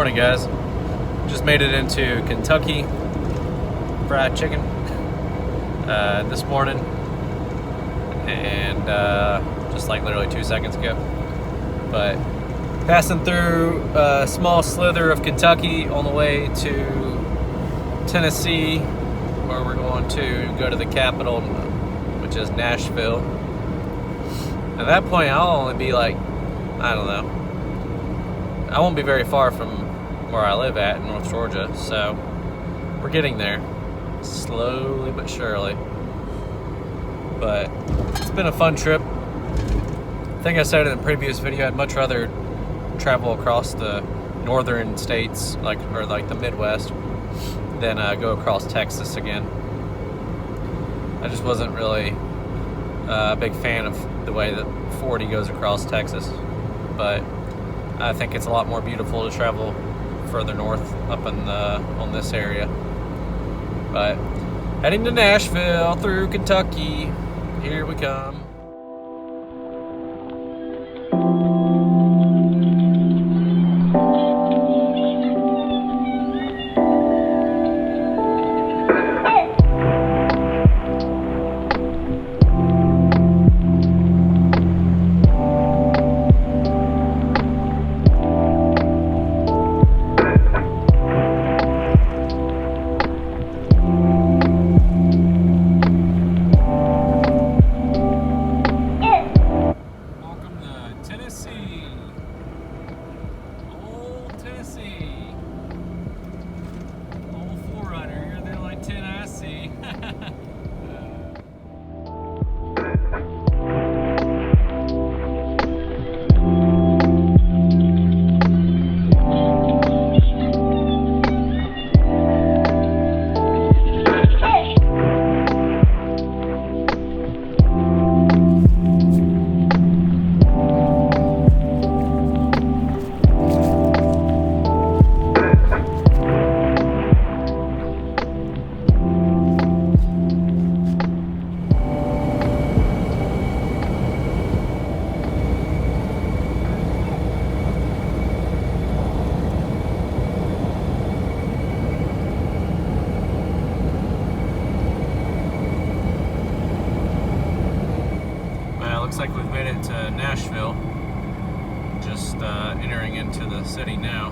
Morning, guys. Just made it into Kentucky Fried Chicken this morning, and just like literally 2 seconds ago. But passing through a small slither of Kentucky on the way to Tennessee, where we're going to go to the capital, which is Nashville. At that point, I'll only be like, I don't know, I won't be very far from where I live at in North Georgia, so we're getting there slowly but surely. But it's been a fun trip. I think I said in the previous video I'd much rather travel across the northern states, or the Midwest, than go across Texas again. I just wasn't really a big fan of the way that 40 goes across Texas, but I think it's a lot more beautiful to travel further north up in on this area. But heading to Nashville through Kentucky, here we come. Old 4runner, you're there like 10, I see. Looks like we've made it to Nashville. Just entering into the city now.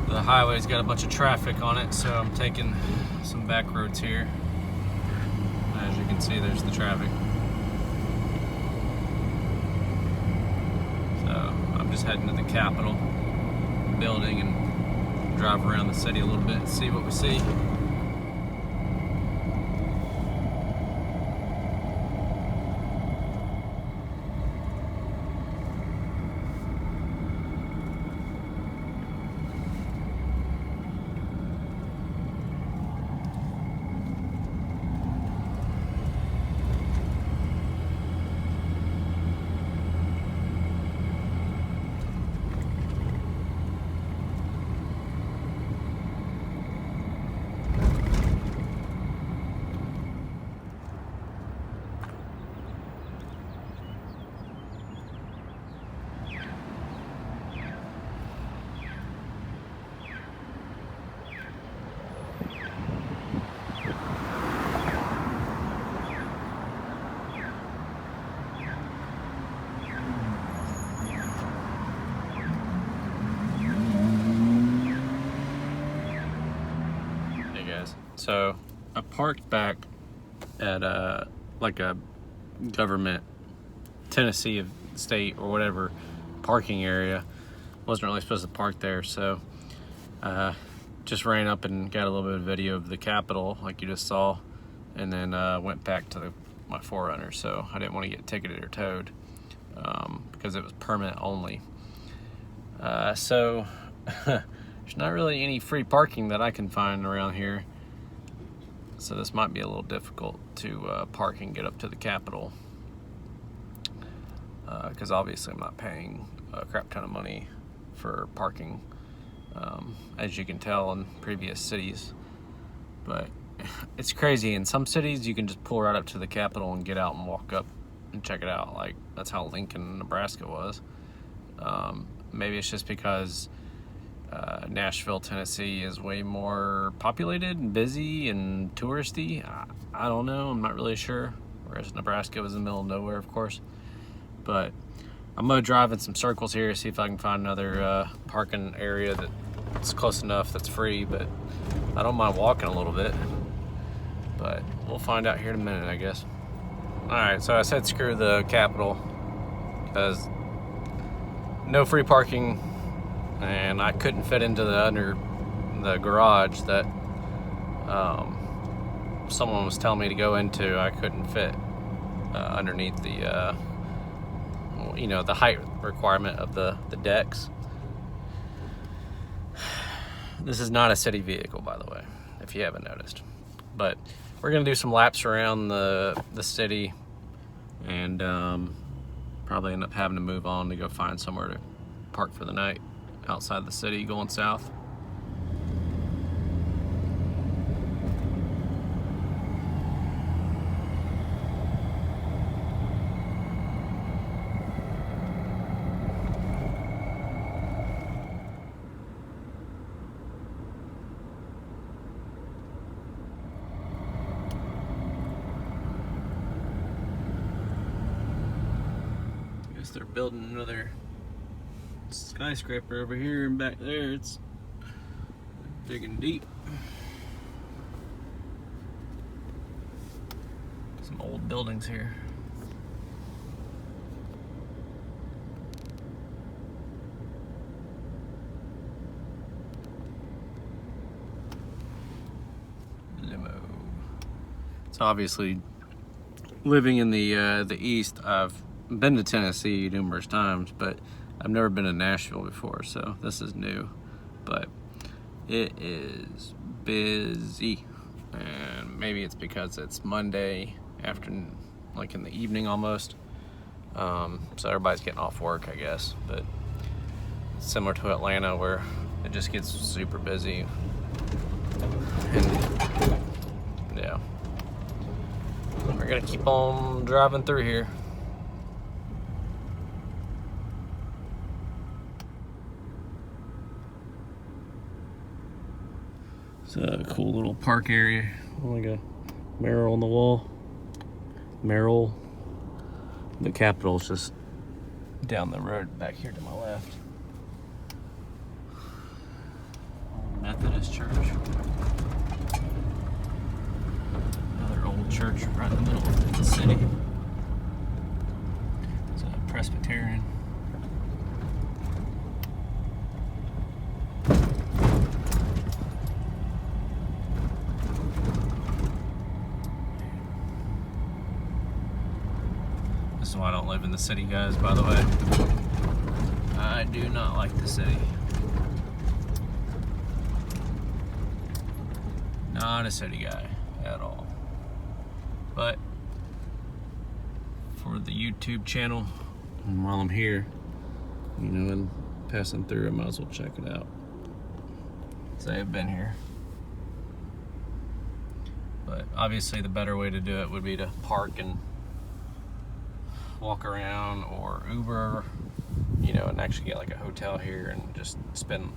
The highway's got a bunch of traffic on it, so I'm taking some back roads here. As you can see, there's the traffic. So I'm just heading to the Capitol building and drive around the city a little bit and see what we see. So I parked back at like a government Tennessee state or whatever parking area. Wasn't really supposed to park there, so just ran up and got a little bit of video of the Capitol like you just saw, and then went back to my 4runner. So I didn't want to get ticketed or towed because it was permit only. So there's not really any free parking that I can find around here. So this might be a little difficult to park and get up to the Capitol, because obviously I'm not paying a crap ton of money for parking, as you can tell in previous cities. But it's crazy. In some cities you can just pull right up to the Capitol and get out and walk up and check it out. Like that's how Lincoln, Nebraska was. Maybe it's just because Nashville, Tennessee is way more populated and busy and touristy. I don't know. I'm not really sure. Whereas Nebraska was in the middle of nowhere, of course. But I'm going to drive in some circles here, see if I can find another parking area that's close enough that's free. But I don't mind walking a little bit. But we'll find out here in a minute, I guess. Alright, so I said screw the Capitol because no free parking, and I couldn't fit into the garage that someone was telling me to go into. I couldn't fit underneath the the height requirement of the decks. This is not a city vehicle, by the way, if you haven't noticed. But we're gonna do some laps around the city, and probably end up having to move on to go find somewhere to park for the night outside the city going south. They're building another skyscraper over here, and back there it's digging deep. Some old buildings here. Limo. So obviously, living in the east, I've been to Tennessee numerous times, but I've never been to Nashville before, so this is new. But it is busy, and maybe it's because it's Monday afternoon, like in the evening almost. So everybody's getting off work, I guess. But it's similar to Atlanta, where it just gets super busy. And yeah, we're gonna keep on driving through here. It's a cool little park area, like a mural on the wall. Mural. The Capitol's just down the road back here to my left. Methodist church. Another old church right in the middle of the city. It's a Presbyterian. This is why I don't live in the city, guys, by the way. I do not like the city. Not a city guy at all. But for the YouTube channel, and while I'm here, and passing through, I might as well check it out. Say I've been here. But obviously the better way to do it would be to park and walk around, or Uber, and actually get like a hotel here and just spend,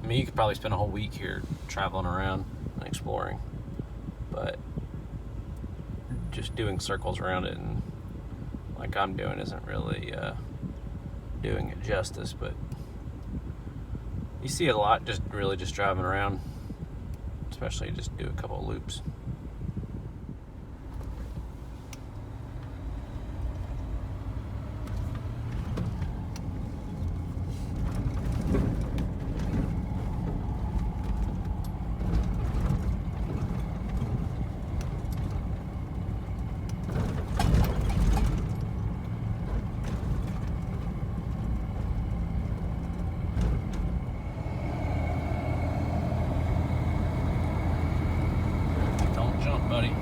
you could probably spend a whole week here traveling around and exploring, but just doing circles around it and like I'm doing isn't really doing it justice. But you see it a lot, just driving around, especially just do a couple of loops. Buddy.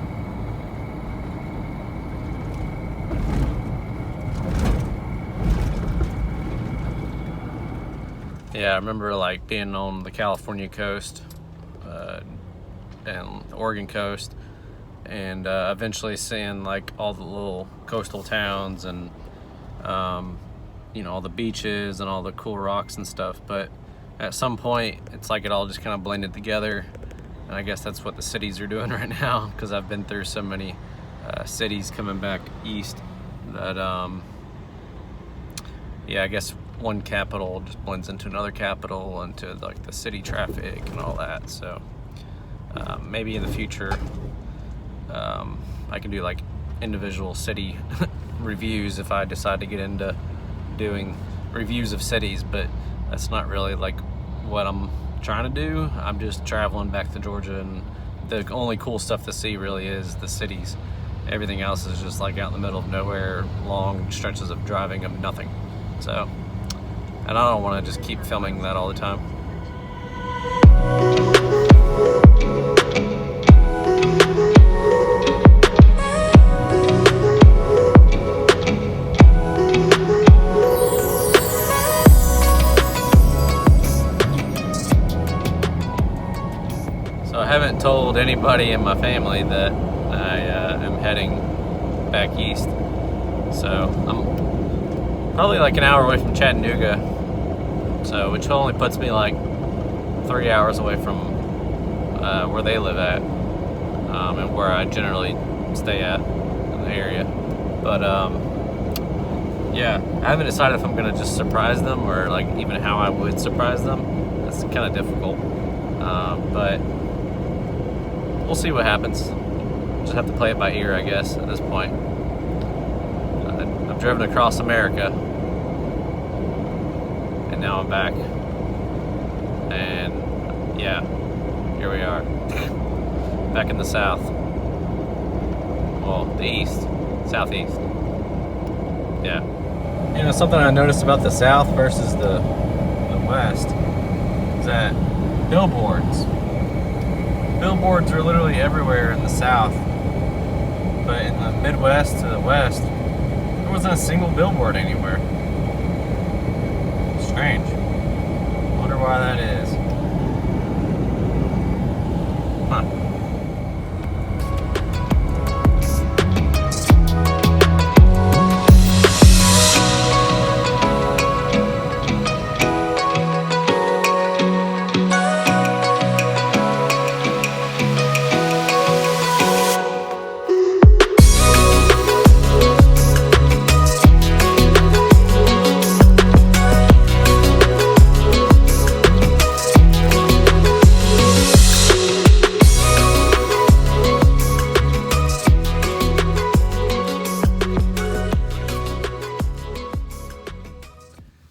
Yeah, I remember like being on the California coast and the Oregon coast, and eventually seeing like all the little coastal towns, and you know, all the beaches and all the cool rocks and stuff. But at some point, it's like it all just kind of blended together. And I guess that's what the cities are doing right now, because I've been through so many cities coming back east that, yeah, I guess one capital just blends into another capital, into like the city traffic and all that. So maybe in the future, I can do like individual city reviews if I decide to get into doing reviews of cities, but that's not really like what I'm trying to do. I'm just traveling back to Georgia, and the only cool stuff to see really is the cities. Everything else is just like out in the middle of nowhere, long stretches of driving of nothing. So, and I don't want to just keep filming that all the time. So I haven't told anybody in my family that I am heading back east. So I'm probably like an hour away from Chattanooga, so which only puts me like 3 hours away from where they live at, and where I generally stay at in the area. But yeah, I haven't decided if I'm gonna just surprise them or like even how I would surprise them. That's kind of difficult, but we'll see what happens. Just have to play it by ear, I guess, at this point. I've driven across America, and now I'm back. And yeah, here we are. Back in the south. Well, the east. Southeast. Yeah. You know, something I noticed about the south versus the west is that billboards are literally everywhere in the south, but in the Midwest to the west, there wasn't a single billboard anywhere. Strange. Wonder why that is. Huh.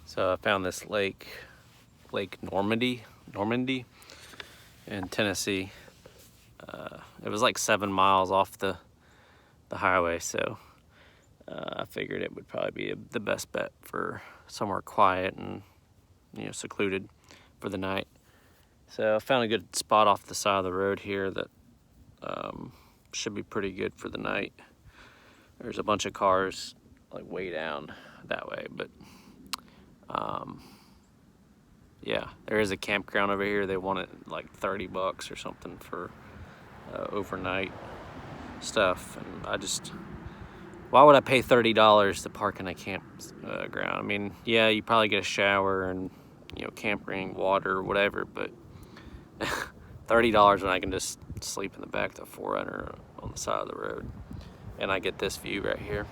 So I found this Lake Normandy in Tennessee. It was like 7 miles off the highway, so I figured it would probably be the best bet for somewhere quiet and, you know, secluded for the night. So I found a good spot off the side of the road here that should be pretty good for the night. There's a bunch of cars like way down that way, but yeah, there is a campground over here. They want it like $30 or something for overnight stuff, and why would I pay $30 to park in a campground? I mean, yeah, you probably get a shower and, you know, camping, water, whatever, but $30 when I can just sleep in the back of the 4runner on the side of the road, and I get this view right here.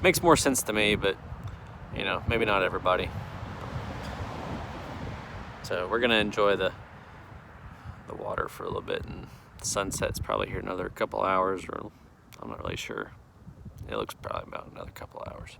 Makes more sense to me, but, you know, maybe not everybody. So we're gonna enjoy the water for a little bit, and the sunset's probably here another couple hours, or I'm not really sure. It looks probably about another couple hours.